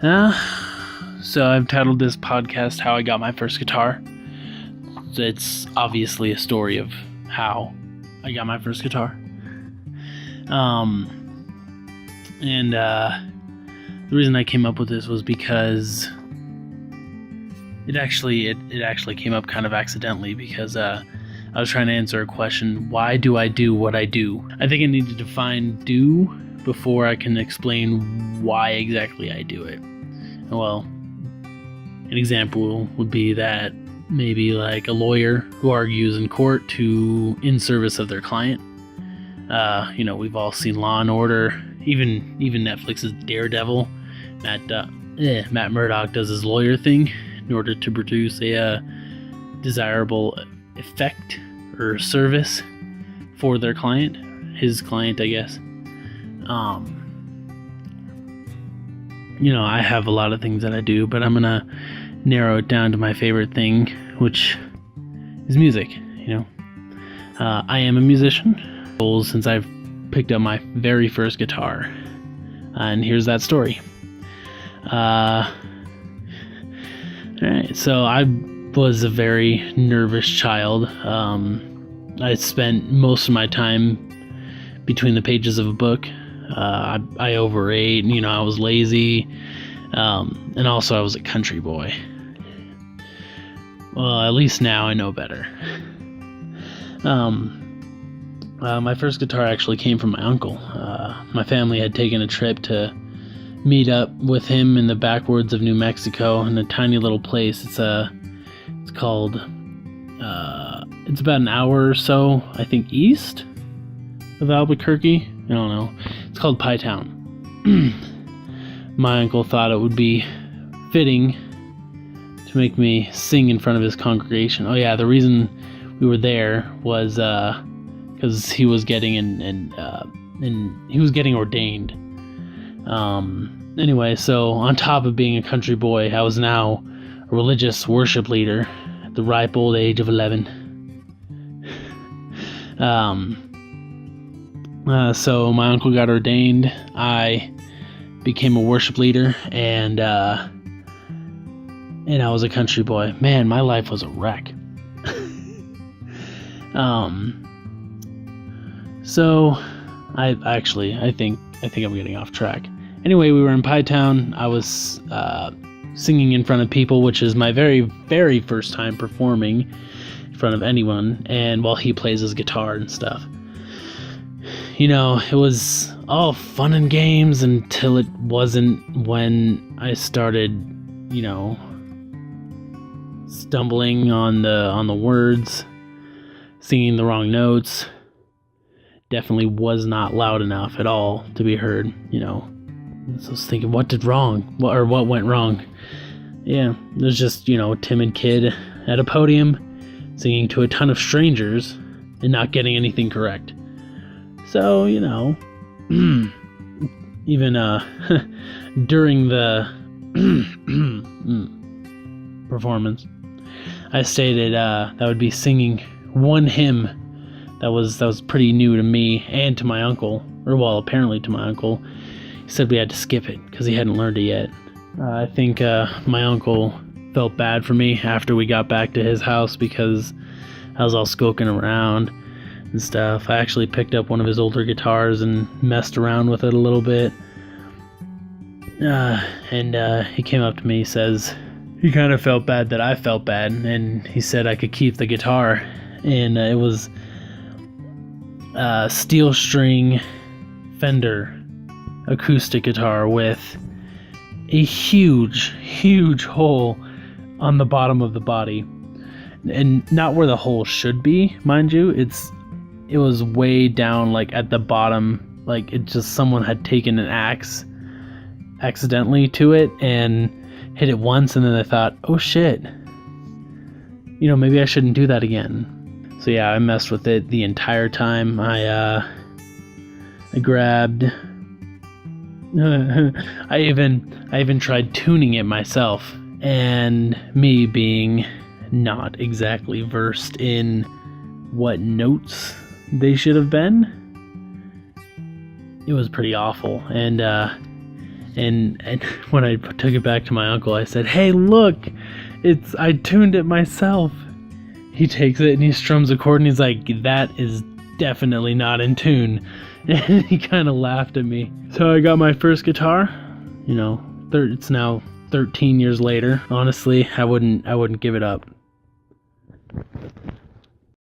So I've titled this podcast How I Got My First Guitar. It's obviously a story of how I got my first guitar. The reason I came up with this was because it actually came up kind of accidentally, because I was trying to answer a question: why do I do what I do? I think I need to define do before I can explain why exactly I do it. Well, an example would be that maybe like a lawyer who argues in court in service of their client. We've all seen Law and Order, even Netflix's Daredevil. Matt Murdock does his lawyer thing in order to produce a desirable effect or service for their client, his client, I guess. I have a lot of things that I do, but I'm gonna narrow it down to my favorite thing, which is music. I am a musician since I've picked up my very first guitar, and here's that story. Alright, so I was a very nervous child. I spent most of my time between the pages of a book. I overate, I was lazy, and also I was a country boy. Well, at least now I know better. My first guitar actually came from my uncle. My family had taken a trip to meet up with him in the backwoods of New Mexico in a tiny little place. It's called, it's about an hour or so, I think, east of Albuquerque. I don't know. It's called Pie Town. My uncle thought it would be fitting to make me sing in front of his congregation. Oh yeah, the reason we were there was because he was getting he was getting ordained. Anyway, so on top of being a country boy, I was now a religious worship leader at the ripe old age of 11. So my uncle got ordained. I became a worship leader, and I was a country boy. Man, my life was a wreck. So I think I'm getting off track. Anyway, we were in Pie Town. I was singing in front of people, which is my very, very first time performing in front of anyone, and while he plays his guitar and stuff. It was all fun and games until it wasn't, when I started, stumbling on the words, singing the wrong notes. Definitely was not loud enough at all to be heard. So I was thinking, what went wrong? Yeah, there's just, a timid kid at a podium singing to a ton of strangers and not getting anything correct. So, even during the performance, I stated that I would be singing one hymn that was pretty new to me and to my uncle, apparently to my uncle. He said we had to skip it because he hadn't learned it yet. I think my uncle felt bad for me after we got back to his house because I was all skulking around and stuff. I actually picked up one of his older guitars and messed around with it a little bit. And he came up to me, says he kind of felt bad that I felt bad, and he said I could keep the guitar. And it was a steel string Fender acoustic guitar with a huge hole on the bottom of the body, and not where the hole should be, mind you. It was way down, like at the bottom, like it just, someone had taken an axe accidentally to it and hit it once, and then I thought, oh shit, maybe I shouldn't do that again. So yeah, I messed with it the entire time. I grabbed I even tried tuning it myself, and me being not exactly versed in what notes they should have been, it was pretty awful. And And when I took it back to my uncle, I said, "Hey, look, I tuned it myself." He takes it and he strums a chord and he's like, "That is definitely not in tune." And he kind of laughed at me. So I got my first guitar. You know, it's now 13 years later. Honestly, I wouldn't give it up.